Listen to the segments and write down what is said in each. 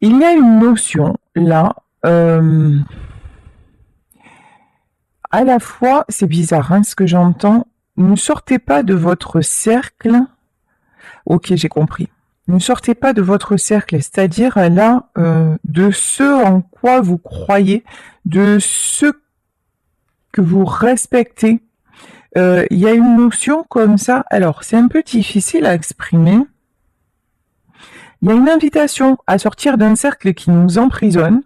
Il y a une notion là, à la fois, c'est bizarre hein, ce que j'entends, ne sortez pas de votre cercle. Ok, j'ai compris. Ne sortez pas de votre cercle, c'est-à-dire là, de ce en quoi vous croyez, de ce que vous respectez. Il y a une notion comme ça, alors c'est un peu difficile à exprimer. Il y a une invitation à sortir d'un cercle qui nous emprisonne,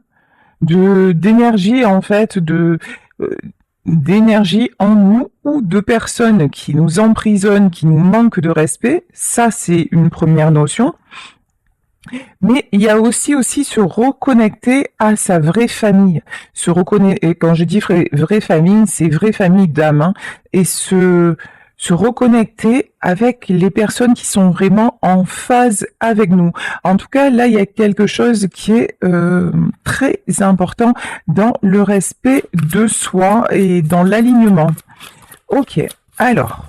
d'énergie en fait, d'énergie en nous ou de personnes qui nous emprisonnent, qui nous manquent de respect. Ça, c'est une première notion. Mais il y a aussi se reconnecter à sa vraie famille. Et quand je dis vraie famille, c'est vraie famille d'âme. Hein, et se reconnecter avec les personnes qui sont vraiment en phase avec nous. En tout cas, là, il y a quelque chose qui est très important dans le respect de soi et dans l'alignement. Ok, alors.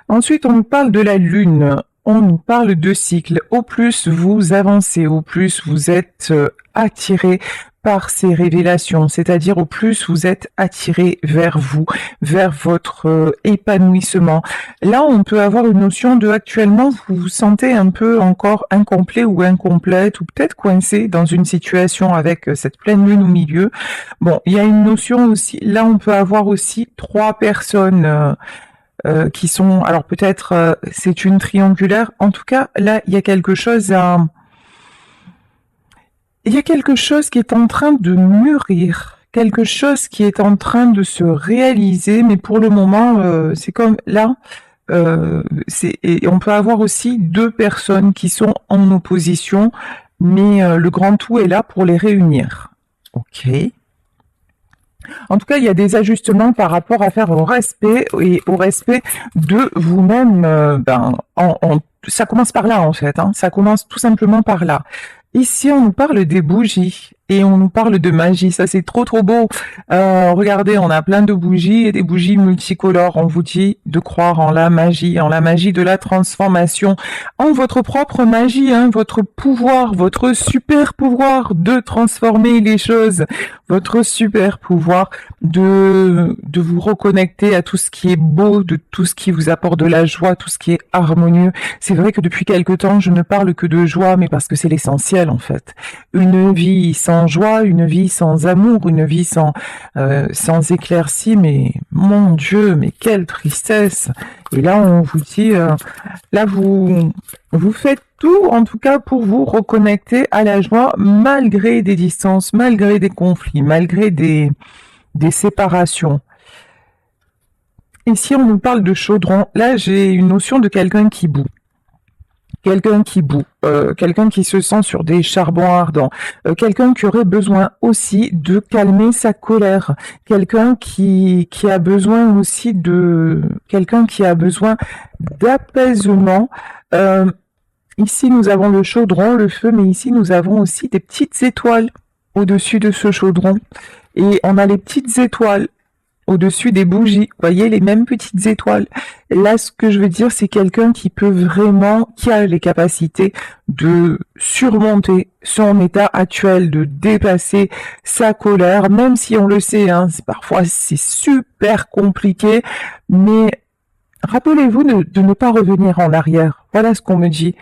Ensuite, on nous parle de la Lune. On nous parle de cycle. Au plus vous avancez, au plus vous êtes attiré par ces révélations, c'est-à-dire au plus vous êtes attiré vers vous, vers votre épanouissement. Là, on peut avoir une notion de actuellement, vous vous sentez un peu encore incomplet ou incomplète, ou peut-être coincé dans une situation avec cette pleine lune au milieu. Bon, il y a une notion aussi, là on peut avoir aussi 3 personnes qui sont, alors peut-être c'est une triangulaire, en tout cas là il y a quelque chose il y a quelque chose qui est en train de mûrir, quelque chose qui est en train de se réaliser, mais pour le moment c'est comme là, et on peut avoir aussi 2 personnes qui sont en opposition, mais le grand tout est là pour les réunir. Ok. En tout cas, il y a des ajustements par rapport à faire au respect et au respect de vous-même. Ça commence par là en fait. Hein. Ça commence tout simplement par là. Ici, on nous parle des bougies et on nous parle de magie. Ça, c'est trop trop beau. Regardez, on a plein de bougies et des bougies multicolores. On vous dit de croire en la magie de la transformation, en votre propre magie, hein, votre pouvoir, votre super pouvoir de transformer les choses, votre super pouvoir de vous reconnecter à tout ce qui est beau, de tout ce qui vous apporte de la joie, tout ce qui est harmonieux. C'est vrai que depuis quelque temps, je ne parle que de joie, mais parce que c'est l'essentiel en fait. Une vie sans joie, une vie sans amour, une vie sans éclaircie, mais mon Dieu, mais quelle tristesse. Et là, on vous dit, là, vous faites tout, en tout cas, pour vous reconnecter à la joie, malgré des distances, malgré des conflits, malgré des séparations. Ici, on nous parle de chaudron. Là, j'ai une notion de quelqu'un qui bout. Quelqu'un qui bout, quelqu'un qui se sent sur des charbons ardents, quelqu'un qui aurait besoin aussi de calmer sa colère, quelqu'un qui a besoin aussi quelqu'un qui a besoin d'apaisement. Ici, nous avons le chaudron, le feu, mais ici, nous avons aussi des petites étoiles au-dessus de ce chaudron. Et on a les petites étoiles au-dessus des bougies. Vous voyez, les mêmes petites étoiles. Là, ce que je veux dire, c'est quelqu'un qui peut vraiment, qui a les capacités de surmonter son état actuel, de dépasser sa colère, même si on le sait, hein, parfois c'est super compliqué, mais rappelez-vous de ne pas revenir en arrière. Voilà ce qu'on me dit.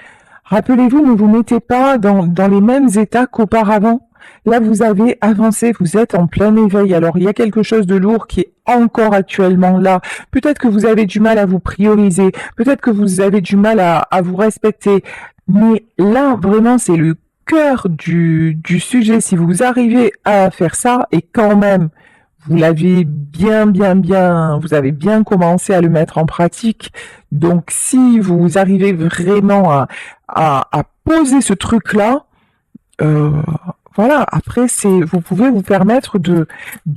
Rappelez-vous, ne vous mettez pas dans les mêmes états qu'auparavant. Là, vous avez avancé, vous êtes en plein éveil. Alors, il y a quelque chose de lourd qui est encore actuellement là. Peut-être que vous avez du mal à vous prioriser. Peut-être que vous avez du mal à vous respecter. Mais là, vraiment, c'est le cœur du sujet. Si vous arrivez à faire ça, et quand même, vous l'avez vous avez bien commencé à le mettre en pratique. Donc, si vous arrivez vraiment à poser ce truc-là, voilà, après, vous pouvez vous permettre de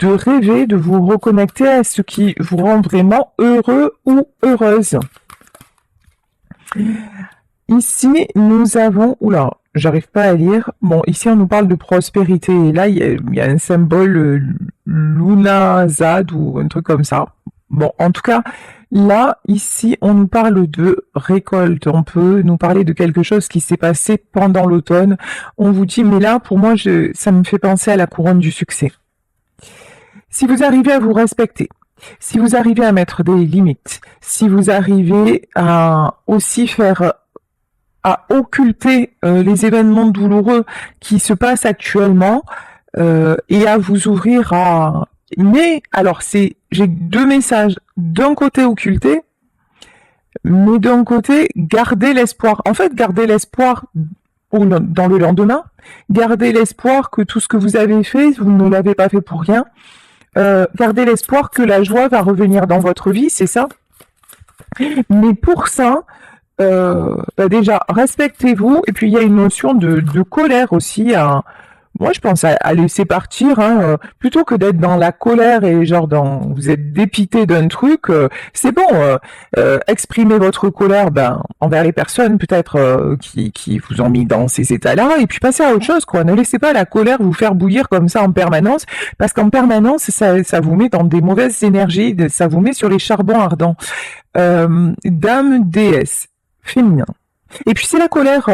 rêver, de vous reconnecter à ce qui vous rend vraiment heureux ou heureuse. Ici, nous avons, oula, j'arrive pas à lire. Bon, ici, on nous parle de prospérité. Et là, il y a un symbole Luna Zad ou un truc comme ça. Bon, en tout cas, Là, ici, on nous parle de récolte. On peut nous parler de quelque chose qui s'est passé pendant l'automne. On vous dit, mais là, pour moi, ça me fait penser à la couronne du succès. Si vous arrivez à vous respecter, si vous arrivez à mettre des limites, si vous arrivez à aussi à occulter les événements douloureux qui se passent actuellement et à vous ouvrir à... Mais alors, j'ai deux messages. D'un côté, occulter, mais d'un côté, garder l'espoir. En fait, garder l'espoir dans le lendemain, garder l'espoir que tout ce que vous avez fait, vous ne l'avez pas fait pour rien. Gardez l'espoir que la joie va revenir dans votre vie, c'est ça. Mais pour ça, déjà, respectez-vous. Et puis, il y a une notion de colère aussi. Moi, je pense à laisser partir, hein, plutôt que d'être dans la colère et genre vous êtes dépité d'un truc. C'est bon, exprimez votre colère, envers les personnes peut-être qui vous ont mis dans ces états-là, et puis passez à autre chose, quoi. Ne laissez pas la colère vous faire bouillir comme ça en permanence, parce qu'en permanence, ça vous met dans des mauvaises énergies, ça vous met sur les charbons ardents. Dame déesse féminin. Et puis si la colère,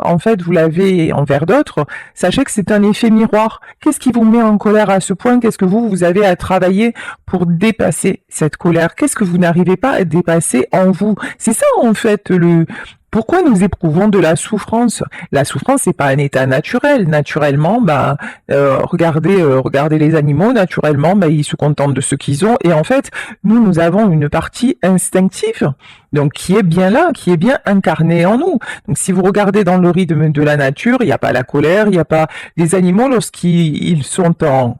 en fait, vous l'avez envers d'autres, sachez que c'est un effet miroir. Qu'est-ce qui vous met en colère à ce point? Qu'est-ce que vous avez à travailler pour dépasser cette colère? Qu'est-ce que vous n'arrivez pas à dépasser en vous? C'est ça, en fait, pourquoi nous éprouvons de la souffrance? La souffrance, c'est pas un état naturel. Naturellement, regardez les animaux. Naturellement, ils se contentent de ce qu'ils ont. Et en fait, nous avons une partie instinctive, donc qui est bien là, qui est bien incarnée en nous. Donc, si vous regardez dans le rythme de la nature, il n'y a pas la colère, il n'y a pas les animaux lorsqu'ils sont en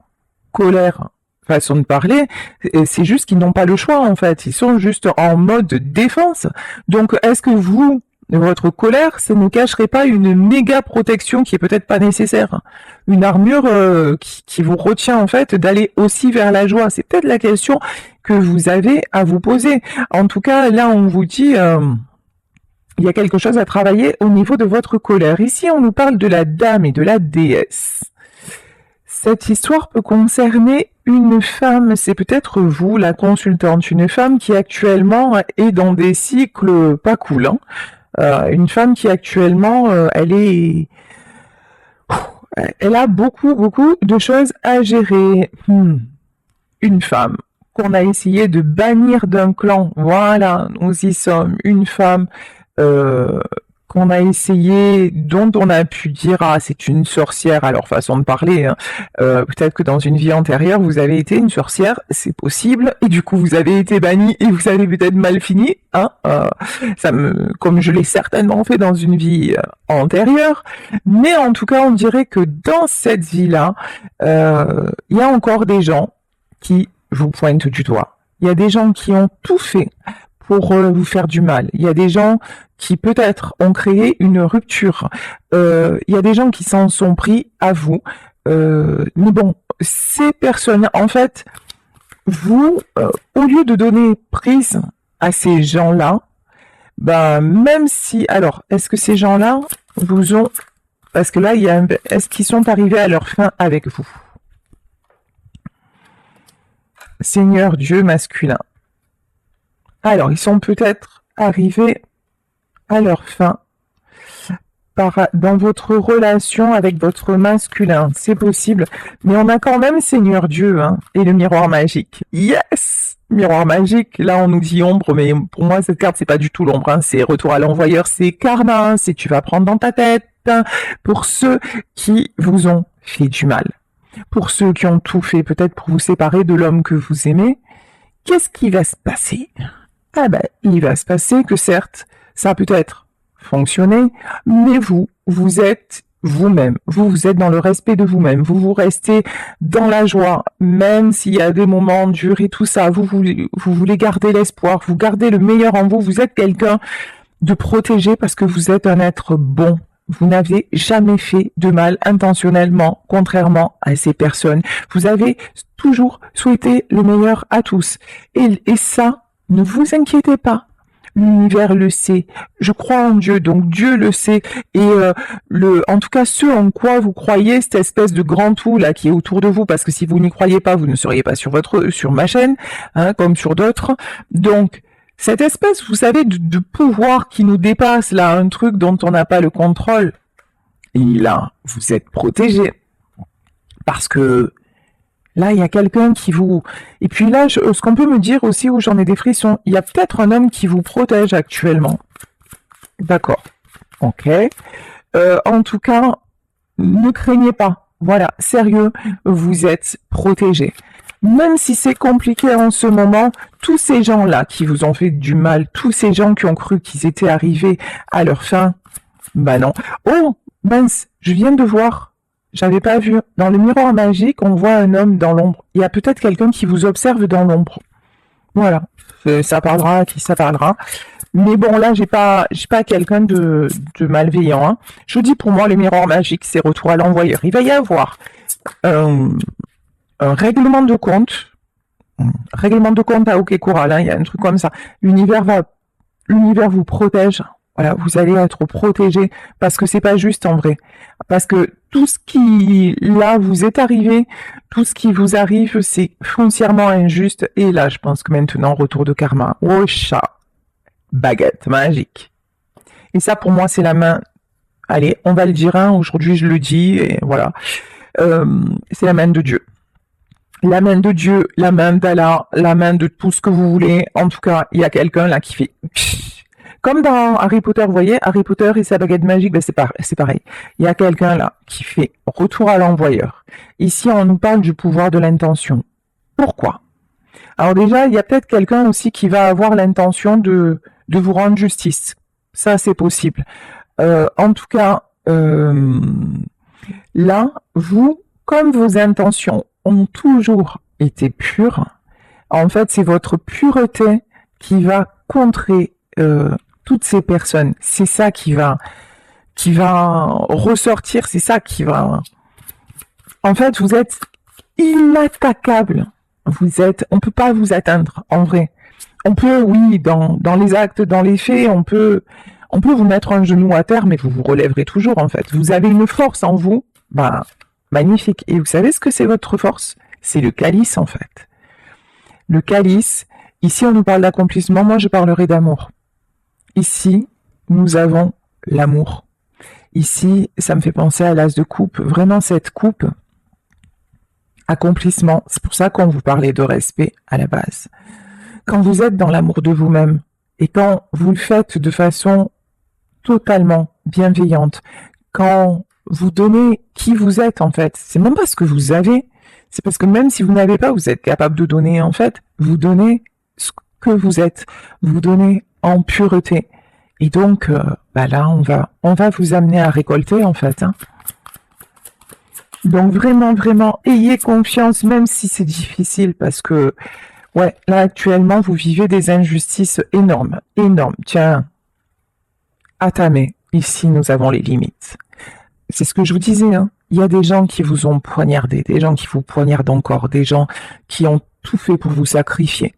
colère. Façon de parler, c'est juste qu'ils n'ont pas le choix en fait. Ils sont juste en mode défense. Donc, est-ce que votre colère, ça ne cacherait pas une méga protection qui est peut-être pas nécessaire, une armure qui vous retient en fait d'aller aussi vers la joie? C'est peut-être la question que vous avez à vous poser. En tout cas, là, on vous dit, il y a quelque chose à travailler au niveau de votre colère. Ici, on nous parle de la dame et de la déesse. Cette histoire peut concerner une femme, c'est peut-être vous, la consultante, une femme qui actuellement est dans des cycles pas cool, hein. Une femme qui actuellement, elle a beaucoup de choses à gérer. Une femme qu'on a essayé de bannir d'un clan. Voilà, nous y sommes. Une femme qu'on a essayé, dont on a pu dire c'est une sorcière à leur façon de parler. Hein. Peut-être que dans une vie antérieure vous avez été une sorcière, c'est possible, et du coup vous avez été banni et vous avez peut-être mal fini. Hein. Comme je l'ai certainement fait dans une vie antérieure, mais en tout cas on dirait que dans cette vie-là, il y a encore des gens qui vous pointent du doigt. Il y a des gens qui ont tout fait pour vous faire du mal. Il y a des gens qui peut-être ont créé une rupture. Il y a des gens qui s'en sont pris à vous. Mais bon, ces personnes, en fait, vous, au lieu de donner prise à ces gens-là, même si... Alors, est-ce que ces gens-là vous ont... Parce que là, est-ce qu'ils sont arrivés à leur fin avec vous? Seigneur Dieu masculin. Alors, ils sont peut-être arrivés à leur fin dans votre relation avec votre masculin. C'est possible. Mais on a quand même Seigneur Dieu et le miroir magique. Yes! Miroir magique. Là, on nous dit ombre, mais pour moi, cette carte, c'est pas du tout l'ombre. C'est retour à l'envoyeur, c'est karma. C'est tu vas prendre dans ta tête. Pour ceux qui vous ont fait du mal. Pour ceux qui ont tout fait, peut-être pour vous séparer de l'homme que vous aimez. Qu'est-ce qui va se passer? Il va se passer que certes, ça a peut-être fonctionné, mais vous êtes vous-même. Vous êtes dans le respect de vous-même. Vous restez dans la joie, même s'il y a des moments durs et tout ça. Vous voulez garder l'espoir, vous gardez le meilleur en vous. Vous êtes quelqu'un de protégé parce que vous êtes un être bon. Vous n'avez jamais fait de mal intentionnellement, contrairement à ces personnes. Vous avez toujours souhaité le meilleur à tous. Et ça, ne vous inquiétez pas. L'univers le sait. Je crois en Dieu, donc Dieu le sait. Et en tout cas, ce en quoi vous croyez, cette espèce de grand tout là qui est autour de vous, parce que si vous n'y croyez pas, vous ne seriez pas sur ma chaîne, comme sur d'autres. Donc, cette espèce, vous savez, de pouvoir qui nous dépasse, là, un truc dont on n'a pas le contrôle. Et là, vous êtes protégé. Parce que là, il y a quelqu'un qui vous... Et puis là, ce qu'on peut me dire aussi, où j'en ai des frissons, il y a peut-être un homme qui vous protège actuellement. D'accord. Ok. En tout cas, ne craignez pas. Voilà, sérieux, vous êtes protégé. Même si c'est compliqué en ce moment, tous ces gens-là qui vous ont fait du mal, tous ces gens qui ont cru qu'ils étaient arrivés à leur fin, bah non. Oh, mince, je viens de voir, j'avais pas vu. Dans le miroir magique, on voit un homme dans l'ombre. Il y a peut-être quelqu'un qui vous observe dans l'ombre. Voilà, ça parlera à qui ça parlera. Mais bon, là, j'ai pas quelqu'un de malveillant. Hein. Je vous dis, pour moi, le miroir magique, c'est retour à l'envoyeur. Il va y avoir un règlement de compte à Okekura, là, il y a un truc comme ça. L'univers vous protège. Voilà, vous allez être protégé parce que c'est pas juste en vrai. Parce que tout ce qui, là, vous est arrivé, tout ce qui vous arrive, c'est foncièrement injuste. Et là, je pense que maintenant, retour de karma. Oh, chat. Baguette magique. Et ça, pour moi, c'est la main. Allez, on va le dire, hein, aujourd'hui, je le dis, et voilà. C'est la main de Dieu. La main de Dieu, la main d'Allah, la main de tout ce que vous voulez. En tout cas, il y a quelqu'un là qui fait... Comme dans Harry Potter, vous voyez, Harry Potter et sa baguette magique, ben c'est pareil. Il y a quelqu'un là qui fait retour à l'envoyeur. Ici, on nous parle du pouvoir de l'intention. Pourquoi? Alors déjà, il y a peut-être quelqu'un aussi qui va avoir l'intention de vous rendre justice. Ça, c'est possible. En tout cas, là, vous, comme vos intentions ont toujours été pures, en fait, c'est votre pureté qui va contrer toutes ces personnes. C'est ça qui va ressortir, c'est ça qui va... En fait, vous êtes inattaquable. On peut pas vous atteindre, en vrai. On peut, oui, dans les actes, dans les faits, on peut vous mettre un genou à terre, mais vous vous relèverez toujours, en fait. Vous avez une force en vous, bah, magnifique. Et vous savez ce que c'est votre force? C'est le calice, en fait. Le calice, ici, on nous parle d'accomplissement, moi, je parlerai d'amour. Ici, nous avons l'amour. Ici, ça me fait penser à l'as de coupe. Vraiment, cette coupe, accomplissement, c'est pour ça qu'on vous parlait de respect à la base. Quand vous êtes dans l'amour de vous-même, et quand vous le faites de façon totalement bienveillante, quand vous donnez qui vous êtes, en fait, c'est même pas ce que vous avez, c'est parce que même si vous n'avez pas, vous êtes capable de donner, en fait, vous donnez ce que vous êtes, vous donnez en pureté. Et donc, bah là, on va vous amener à récolter, en fait. Hein. Donc, vraiment, vraiment, ayez confiance, même si c'est difficile, parce que, ouais, là, actuellement, vous vivez des injustices énormes, énormes. Tiens, Atame, ici, nous avons les limites. C'est ce que je vous disais, hein. Il y a des gens qui vous ont poignardé, des gens qui vous poignardent encore, des gens qui ont tout fait pour vous sacrifier.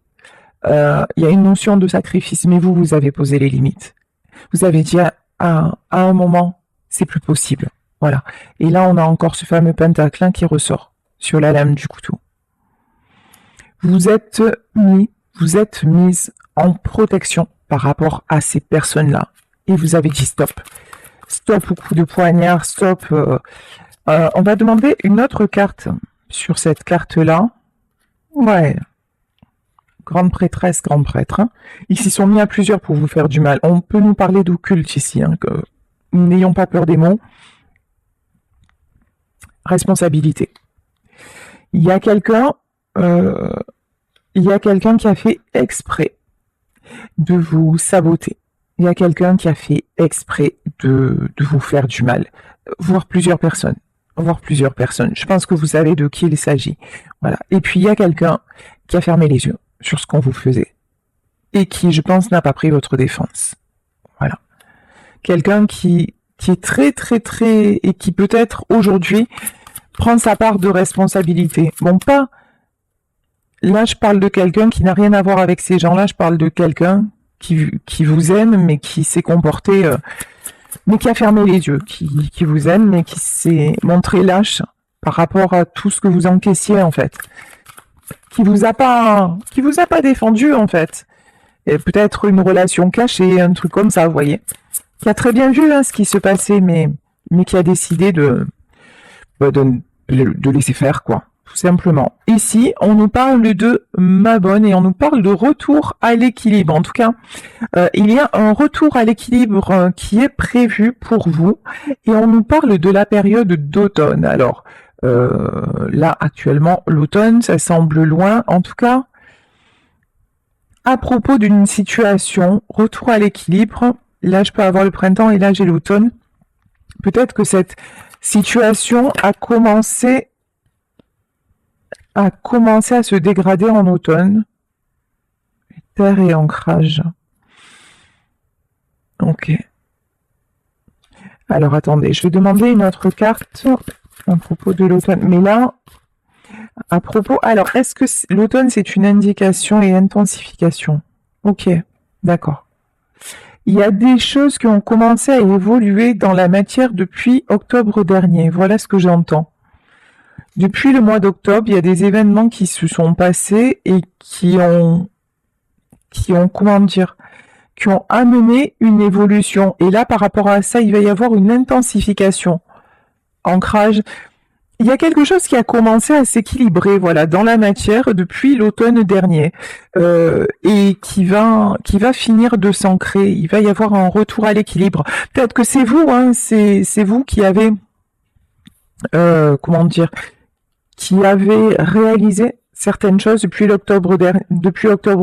Il y a une notion de sacrifice, mais vous avez posé les limites. Vous avez dit à un moment, c'est plus possible. Voilà. Et là, on a encore ce fameux pentacle qui ressort sur la lame du couteau. Vous êtes mise en protection par rapport à ces personnes-là. Et vous avez dit stop. Stop au coup de poignard, stop. On va demander une autre carte sur cette carte-là. Ouais. Grande prêtresse, grand prêtre. Hein. Ils s'y sont mis à plusieurs pour vous faire du mal. On peut nous parler d'occulte ici. Hein, que n'ayons pas peur des mots. Responsabilité. Il y a quelqu'un qui a fait exprès de vous saboter. Il y a quelqu'un qui a fait exprès de vous faire du mal. Voire plusieurs personnes. Je pense que vous savez de qui il s'agit. Voilà. Et puis, il y a quelqu'un qui a fermé les yeux sur ce qu'on vous faisait. Et qui, je pense, n'a pas pris votre défense. Voilà. Quelqu'un qui est très, très, très... et qui peut-être, aujourd'hui, prend sa part de responsabilité. Bon, pas... Là, je parle de quelqu'un qui n'a rien à voir avec ces gens-là. Je parle de quelqu'un qui vous aime, mais qui s'est comporté... mais qui a fermé les yeux, qui vous aime, mais qui s'est montré lâche par rapport à tout ce que vous encaissiez, en fait. Qui vous a pas défendu, en fait. Et peut-être une relation cachée, un truc comme ça, vous voyez. Qui a très bien vu ce qui se passait, mais qui a décidé de laisser faire, quoi. Tout simplement. Ici, on nous parle de ma bonne et on nous parle de retour à l'équilibre. En tout cas, il y a un retour à l'équilibre qui est prévu pour vous et on nous parle de la période d'automne. Alors, là, actuellement, l'automne, ça semble loin. En tout cas, à propos d'une situation, retour à l'équilibre, là, je peux avoir le printemps et là, j'ai l'automne. Peut-être que cette situation a commencé à se dégrader en automne. Terre et ancrage. Ok. Alors attendez, je vais demander une autre carte à propos de l'automne. Mais là, à propos... Alors, est-ce que l'automne, c'est une indication et intensification? Ok, d'accord. Il y a des choses qui ont commencé à évoluer dans la matière depuis octobre dernier. Voilà ce que j'entends. Depuis le mois d'octobre, il y a des événements qui se sont passés et qui ont comment dire, qui ont amené une évolution. Et là, par rapport à ça, il va y avoir une intensification. Ancrage. Il y a quelque chose qui a commencé à s'équilibrer, voilà, dans la matière depuis l'automne dernier, et qui va finir de s'ancrer. Il va y avoir un retour à l'équilibre. Peut-être que c'est vous, c'est vous qui avez, comment dire, qui avez réalisé certaines choses depuis octobre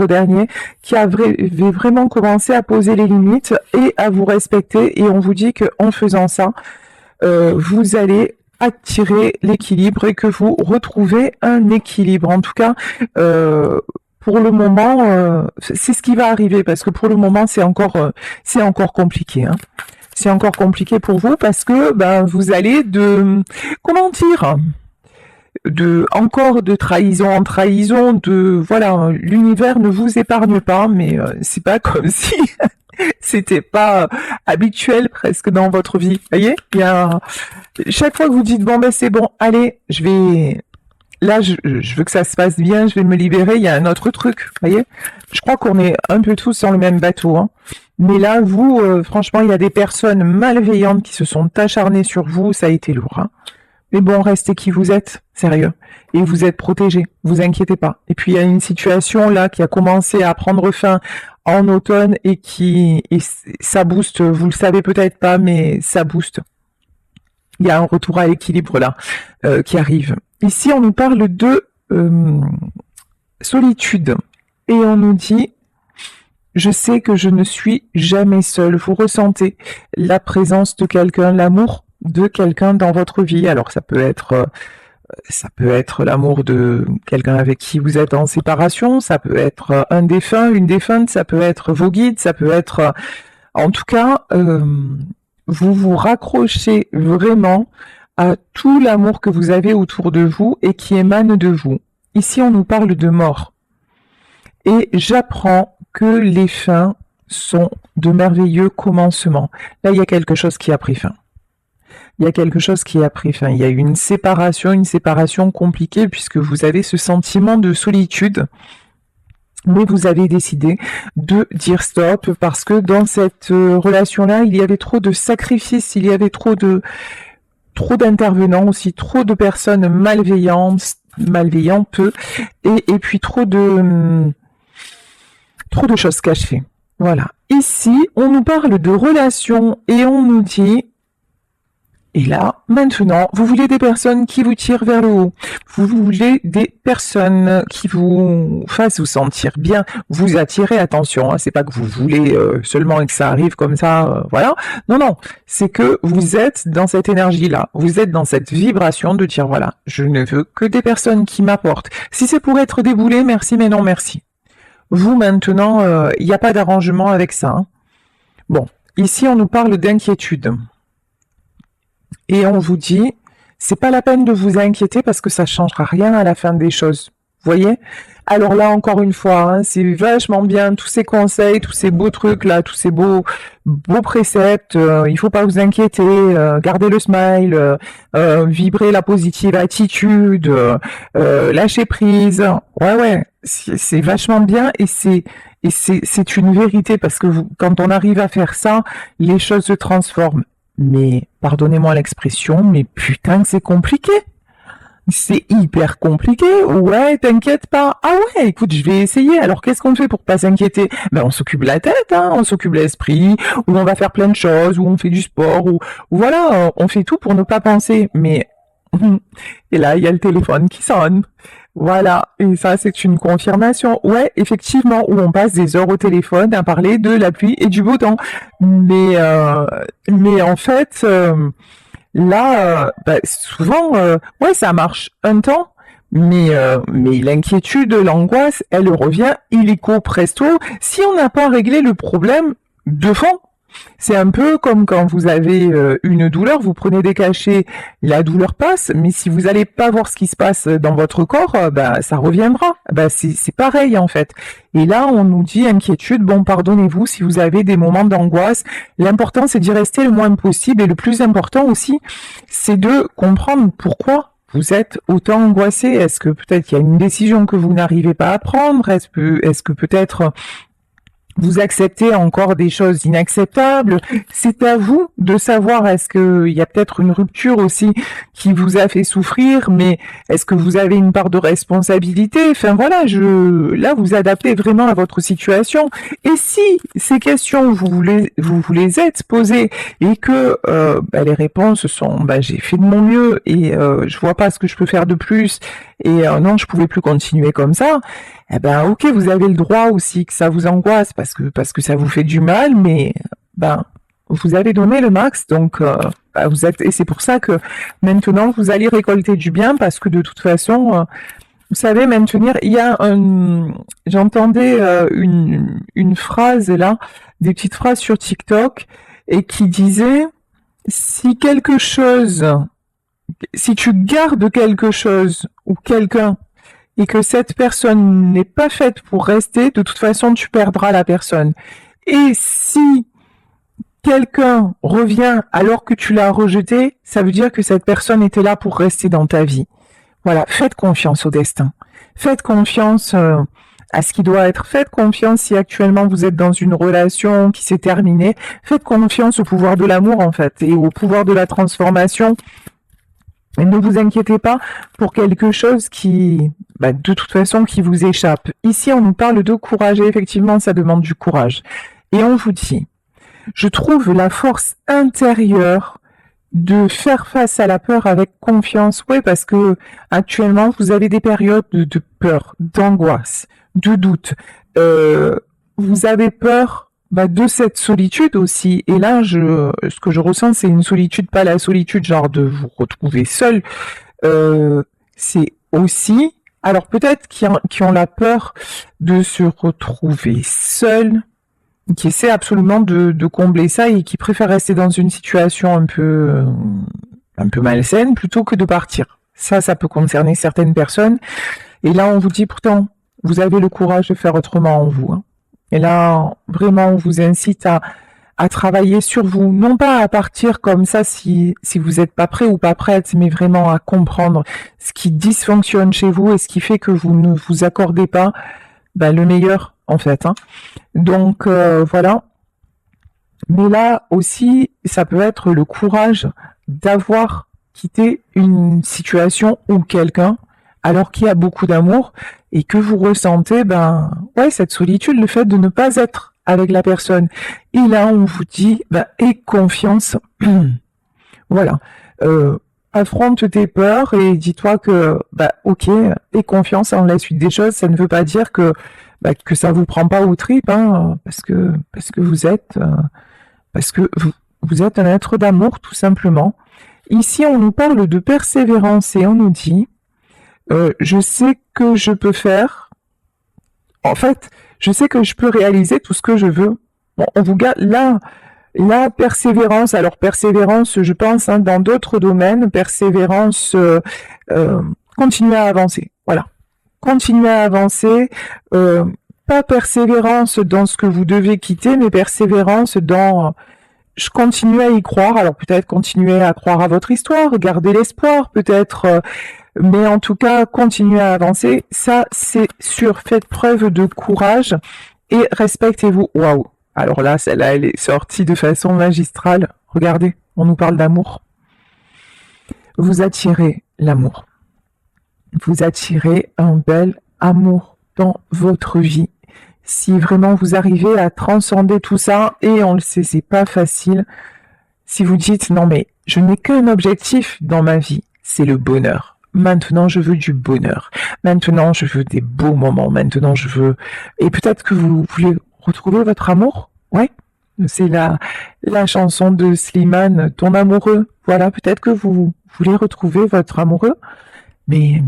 dernier, qui avait vraiment commencé à poser les limites et à vous respecter. Et on vous dit qu'en faisant ça, vous allez attirer l'équilibre et que vous retrouvez un équilibre. En tout cas, pour le moment, c'est ce qui va arriver parce que pour le moment, c'est encore compliqué. C'est encore compliqué pour vous parce que vous allez comment dire, encore de trahison en trahison, voilà, l'univers ne vous épargne pas, mais c'est pas comme si c'était pas habituel presque dans votre vie. Vous voyez, il y a chaque fois que vous dites bon c'est bon, allez, je veux que ça se passe bien, je vais me libérer, il y a un autre truc. Vous voyez, je crois qu'on est un peu tous sur le même bateau. Mais là, vous, franchement, il y a des personnes malveillantes qui se sont acharnées sur vous, ça a été lourd. Mais bon, restez qui vous êtes, sérieux. Et vous êtes protégés, vous inquiétez pas. Et puis il y a une situation là qui a commencé à prendre fin en automne et ça booste, vous le savez peut-être pas, mais ça booste. Il y a un retour à l'équilibre là qui arrive. Ici, on nous parle de solitude. Et on nous dit, je sais que je ne suis jamais seule. Vous ressentez la présence de quelqu'un, l'amour de quelqu'un dans votre vie. Alors ça peut être l'amour de quelqu'un avec qui vous êtes en séparation, ça peut être un défunt, une défunte, ça peut être vos guides, ça peut être, en tout cas, vous vous raccrochez vraiment à tout l'amour que vous avez autour de vous et qui émane de vous. Ici, on nous parle de mort. Et j'apprends que les fins sont de merveilleux commencements. Là, il y a quelque chose qui a pris fin. Il y a quelque chose qui a pris fin. Il y a eu une séparation compliquée puisque vous avez ce sentiment de solitude. Mais vous avez décidé de dire stop parce que dans cette relation-là, il y avait trop de sacrifices, il y avait trop d'intervenants aussi, trop de personnes malveillantes, et puis trop de choses cachées. Voilà. Ici, on nous parle de relations et on nous dit, et là, maintenant, vous voulez des personnes qui vous tirent vers le haut. Vous voulez des personnes qui vous fassent vous sentir bien, vous attirer. Attention, c'est pas que vous voulez seulement que ça arrive comme ça, voilà. Non, c'est que vous êtes dans cette énergie-là. Vous êtes dans cette vibration de dire, voilà, je ne veux que des personnes qui m'apportent. Si c'est pour être déboulé, merci, mais non, merci. Vous, maintenant, il n'y a pas d'arrangement avec ça. Bon, ici, on nous parle d'inquiétude. Et on vous dit, c'est pas la peine de vous inquiéter parce que ça changera rien à la fin des choses. voyez? Alors là, encore une fois, hein, c'est vachement bien, tous ces conseils, tous ces beaux trucs là, tous ces beaux préceptes, il faut pas vous inquiéter, gardez le smile, vibrez la positive attitude, lâchez prise. Ouais, ouais, c'est vachement bien et c'est une vérité parce que quand on arrive à faire ça, les choses se transforment. Mais, pardonnez-moi l'expression, mais putain que c'est compliqué. C'est hyper compliqué. Ouais, t'inquiète pas. Ah ouais, écoute, je vais essayer. Alors, qu'est-ce qu'on fait pour pas s'inquiéter? Ben, on s'occupe de la tête, hein, on s'occupe de l'esprit, ou on va faire plein de choses, ou on fait du sport, ou voilà, on fait tout pour ne pas penser. Mais, et là, il y a le téléphone qui sonne. Voilà, et ça, c'est une confirmation. Ouais, effectivement, où on passe des heures au téléphone à parler de la pluie et du beau temps. Mais en fait, là, bah, souvent, ouais, ça marche un temps, mais l'inquiétude, l'angoisse, elle revient illico presto si on n'a pas réglé le problème de fond. C'est un peu comme quand vous avez une douleur, vous prenez des cachets, la douleur passe, mais si vous n'allez pas voir ce qui se passe dans votre corps, bah, ça reviendra. Bah, c'est pareil en fait. Et là, on nous dit inquiétude, bon, pardonnez-vous si vous avez des moments d'angoisse. L'important, c'est d'y rester le moins possible. Et le plus important aussi, c'est de comprendre pourquoi vous êtes autant angoissé. Est-ce que peut-être il y a une décision que vous n'arrivez pas à prendre? Est-ce que peut-être vous acceptez encore des choses inacceptables. C'est à vous de savoir, est-ce qu'il y a peut-être une rupture aussi qui vous a fait souffrir, mais est-ce que vous avez une part de responsabilité? Enfin voilà, là vous adaptez vraiment à votre situation. Et si ces questions vous les êtes posées et que bah, les réponses sont bah, j'ai fait de mon mieux et je vois pas ce que je peux faire de plus et non, je pouvais plus continuer comme ça. Eh ben ok, vous avez le droit aussi que ça vous angoisse parce que ça vous fait du mal, mais ben vous avez donné le max, donc bah, vous êtes et c'est pour ça que maintenant vous allez récolter du bien parce que de toute façon, vous savez maintenir. Il y a j'entendais une phrase là, des petites phrases sur TikTok et qui disait si quelque chose, si tu gardes quelque chose ou quelqu'un et que cette personne n'est pas faite pour rester, de toute façon, tu perdras la personne. Et si quelqu'un revient alors que tu l'as rejeté, ça veut dire que cette personne était là pour rester dans ta vie. Voilà, faites confiance au destin. Faites confiance à ce qui doit être. Faites confiance si actuellement vous êtes dans une relation qui s'est terminée. Faites confiance au pouvoir de l'amour, en fait, et au pouvoir de la transformation. Et ne vous inquiétez pas pour quelque chose qui, bah, de toute façon, qui vous échappe. Ici, on nous parle de courage et effectivement, ça demande du courage. Et on vous dit, je trouve la force intérieure de faire face à la peur avec confiance. Oui, parce que actuellement, vous avez des périodes de peur, d'angoisse, de doute. Vous avez peur bah, de cette solitude aussi. Et là, ce que je ressens, c'est une solitude, pas la solitude genre de vous retrouver seul. C'est aussi, alors peut-être qui ont la peur de se retrouver seul, qui essaient absolument de combler ça et qui préfèrent rester dans une situation un peu malsaine plutôt que de partir. Ça peut concerner certaines personnes. Et là, on vous dit pourtant, vous avez le courage de faire autrement en vous. Hein. Et là, vraiment, on vous incite à travailler sur vous, non pas à partir comme ça si vous n'êtes pas prêt ou pas prête, mais vraiment à comprendre ce qui dysfonctionne chez vous et ce qui fait que vous ne vous accordez pas bah, le meilleur, en fait. Hein. Donc, voilà. Mais là aussi, ça peut être le courage d'avoir quitté une situation ou quelqu'un alors qu'il y a beaucoup d'amour et que vous ressentez, ben, ouais, cette solitude, le fait de ne pas être avec la personne. Et là, on vous dit, ben, aie confiance. Voilà. Affronte tes peurs et dis-toi que, bah, ok, aie confiance en la suite des choses. Ça ne veut pas dire que ça vous prend pas aux tripes, hein, parce que vous êtes, vous êtes un être d'amour, tout simplement. Ici, on nous parle de persévérance et on nous dit, je sais que je peux faire. En fait, je sais que je peux réaliser tout ce que je veux. Bon, on vous garde là. La persévérance, alors persévérance, je pense, hein, dans d'autres domaines, persévérance, continuer à avancer. Voilà. continuez à avancer, pas persévérance dans ce que vous devez quitter, mais persévérance dans je continue à y croire. Alors peut-être continuer à croire à votre histoire, garder l'espoir, peut-être, mais en tout cas continuez à avancer. Ça, c'est sûr. Faites preuve de courage et respectez-vous. Waouh. Alors là, celle-là, elle est sortie de façon magistrale. Regardez, on nous parle d'amour. Vous attirez l'amour. Vous attirez un bel amour dans votre vie. Si vraiment vous arrivez à transcender tout ça, et on le sait, c'est pas facile, si vous dites non mais je n'ai qu'un objectif dans ma vie, c'est le bonheur. Maintenant je veux du bonheur. Maintenant je veux des beaux moments. Maintenant je veux... Et peut-être que vous voulez retrouver votre amour. Ouais, c'est la chanson de Slimane, ton amoureux. Voilà, peut-être que vous voulez retrouver votre amoureux, mais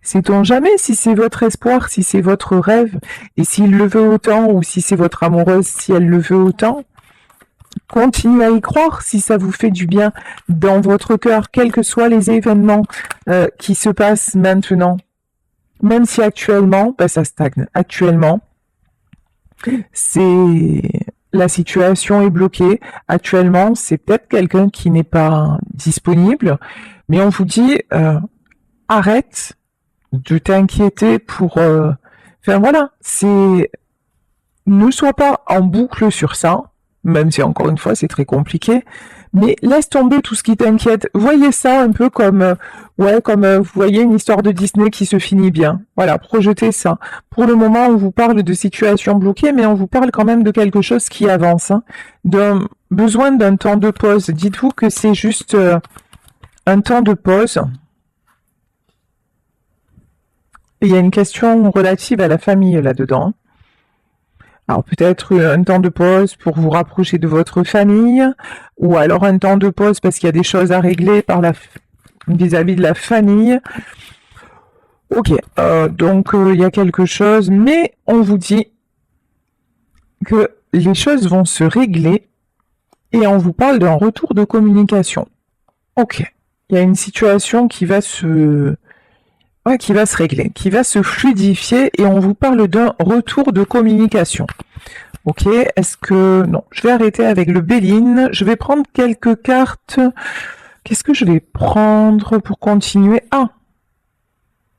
sait-on jamais si c'est votre espoir, si c'est votre rêve, et s'il le veut autant, ou si c'est votre amoureuse, si elle le veut autant. Continuez à y croire si ça vous fait du bien dans votre cœur, quels que soient les événements qui se passent maintenant. Même si actuellement, ça stagne. Actuellement, la situation est bloquée. Actuellement, c'est peut-être quelqu'un qui n'est pas disponible, mais on vous dit arrête de t'inquiéter pour... Enfin voilà, ne sois pas en boucle sur ça, même si encore une fois c'est très compliqué, mais laisse tomber tout ce qui t'inquiète. Voyez ça un peu comme, vous voyez une histoire de Disney qui se finit bien. Voilà, projetez ça. Pour le moment, on vous parle de situations bloquées, mais on vous parle quand même de quelque chose qui avance, hein, d'un besoin d'un temps de pause. Dites-vous que c'est juste un temps de pause. Il y a une question relative à la famille là-dedans. Alors peut-être un temps de pause pour vous rapprocher de votre famille, ou alors un temps de pause parce qu'il y a des choses à régler vis-à-vis de la famille. Ok, donc il y a quelque chose, mais on vous dit que les choses vont se régler et on vous parle d'un retour de communication. Ok, il y a une situation qui va se régler, qui va se fluidifier et on vous parle d'un retour de communication. Ok, est-ce que... Non, je vais arrêter avec le Béline. Je vais prendre quelques cartes. Qu'est-ce que je vais prendre pour continuer? Ah,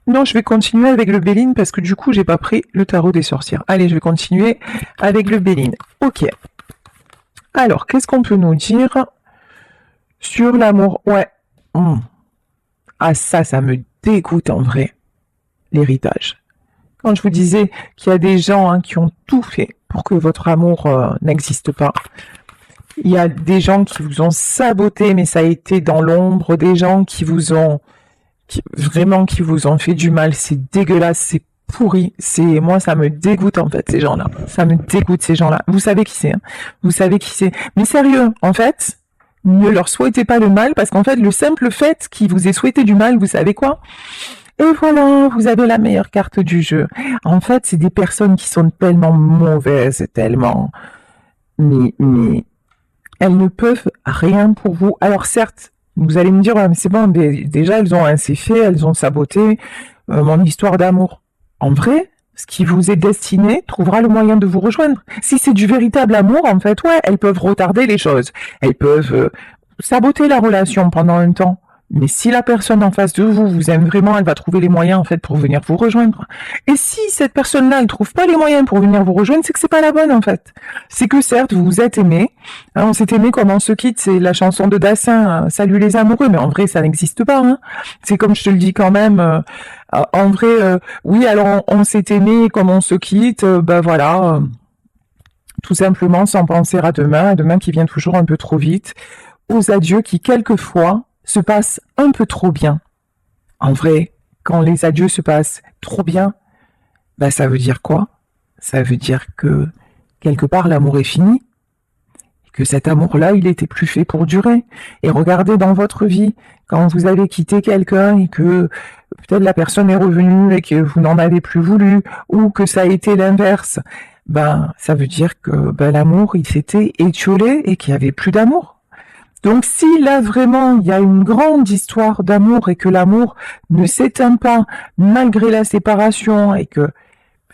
non, je vais continuer avec le Béline parce que du coup, j'ai pas pris le tarot des sorcières. Allez, je vais continuer avec le Béline. Ok. Alors, qu'est-ce qu'on peut nous dire sur l'amour? Ouais. Ah, ça me dégoûte en vrai, l'héritage. Quand je vous disais qu'il y a des gens qui ont tout fait pour que votre amour n'existe pas, il y a des gens qui vous ont saboté, mais ça a été dans l'ombre, des gens qui vous ont fait du mal, c'est dégueulasse, c'est pourri, moi ça me dégoûte en fait ces gens-là, ça me dégoûte ces gens-là. Vous savez qui c'est, hein, vous savez qui c'est. Mais sérieux, en fait, ne leur souhaitez pas le mal, parce qu'en fait, le simple fait qu'ils vous aient souhaité du mal, vous savez quoi? Et voilà, vous avez la meilleure carte du jeu. En fait, c'est des personnes qui sont tellement mauvaises, tellement... Mais elles ne peuvent rien pour vous. Alors certes, vous allez me dire, mais c'est bon, déjà, elles ont assez fait, elles ont saboté mon histoire d'amour. En vrai, ce qui vous est destiné trouvera le moyen de vous rejoindre. Si c'est du véritable amour, en fait, ouais, elles peuvent retarder les choses. Elles peuvent saboter la relation pendant un temps. Mais si la personne en face de vous vous aime vraiment, elle va trouver les moyens en fait pour venir vous rejoindre. Et si cette personne-là, elle trouve pas les moyens pour venir vous rejoindre, c'est que c'est pas la bonne en fait. C'est que certes, vous vous êtes aimés. On s'est aimé comme on se quitte, c'est la chanson de Dassin, Salut les amoureux, mais en vrai, ça n'existe pas. Hein. C'est comme je te le dis quand même. En vrai, oui, alors on s'est aimé comme on se quitte, voilà. Tout simplement sans penser à demain qui vient toujours un peu trop vite, aux adieux qui quelquefois se passe un peu trop bien. En vrai, quand les adieux se passent trop bien, ça veut dire quoi? Ça veut dire que quelque part l'amour est fini, et que cet amour-là, il était plus fait pour durer. Et regardez dans votre vie, quand vous avez quitté quelqu'un et que peut-être la personne est revenue et que vous n'en avez plus voulu, ou que ça a été l'inverse, ça veut dire que l'amour, il s'était étiolé et qu'il n'y avait plus d'amour. Donc si là vraiment il y a une grande histoire d'amour et que l'amour ne s'éteint pas malgré la séparation et que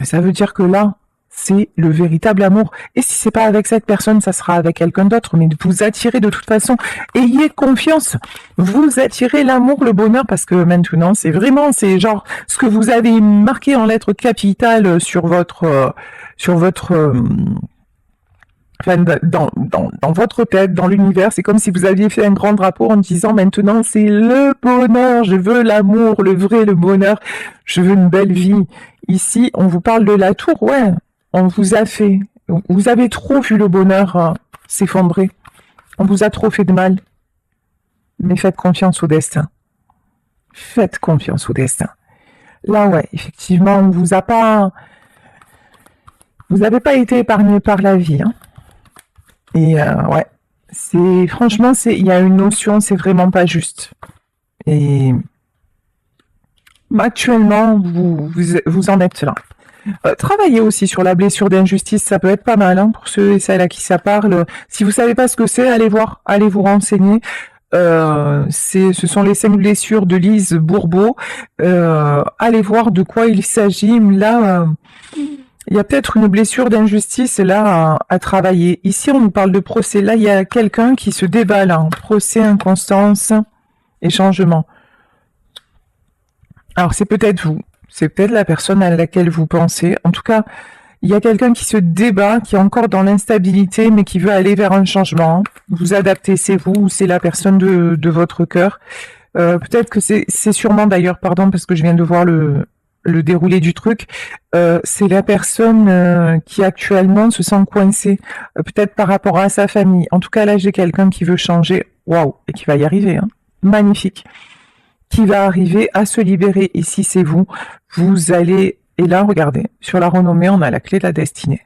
ça veut dire que là c'est le véritable amour. Et si c'est pas avec cette personne, ça sera avec quelqu'un d'autre. Mais vous attirez de toute façon. Ayez confiance. Vous attirez l'amour, le bonheur, parce que maintenant c'est genre ce que vous avez marqué en lettres capitales sur votre enfin, dans votre tête, dans l'univers. C'est comme si vous aviez fait un grand drapeau en disant maintenant c'est le bonheur, je veux l'amour, le vrai, le bonheur, je veux une belle vie. Ici, on vous parle de la tour, ouais, on vous a fait, vous avez trop vu le bonheur s'effondrer, on vous a trop fait de mal, mais faites confiance au destin. Faites confiance au destin. Là, ouais, effectivement, on vous a pas, vous n'avez pas été épargné par la vie, hein. Et ouais, c'est franchement, il y a une notion, c'est vraiment pas juste. Et actuellement, vous en êtes là. Travaillez aussi sur la blessure d'injustice, ça peut être pas mal hein, pour ceux et celles à qui ça parle. Si vous savez pas ce que c'est, allez voir, allez vous renseigner. Ce sont les 5 blessures de Lise Bourbeau. Allez voir de quoi il s'agit. Là, il y a peut-être une blessure d'injustice là à travailler. Ici, on nous parle de procès. Là, il y a quelqu'un qui se débat là. Procès, inconstance et changement. Alors, c'est peut-être vous. C'est peut-être la personne à laquelle vous pensez. En tout cas, il y a quelqu'un qui se débat, qui est encore dans l'instabilité, mais qui veut aller vers un changement. Vous adaptez, c'est vous ou c'est la personne de votre cœur. Peut-être que c'est sûrement d'ailleurs, pardon, parce que je viens de voir le déroulé du truc, c'est la personne qui actuellement se sent coincée, peut-être par rapport à sa famille. En tout cas, là, j'ai quelqu'un qui veut changer, waouh, et qui va y arriver, hein. Magnifique. Qui va arriver à se libérer. Et si c'est vous, vous allez... Et là, regardez, sur la renommée, on a la clé de la destinée.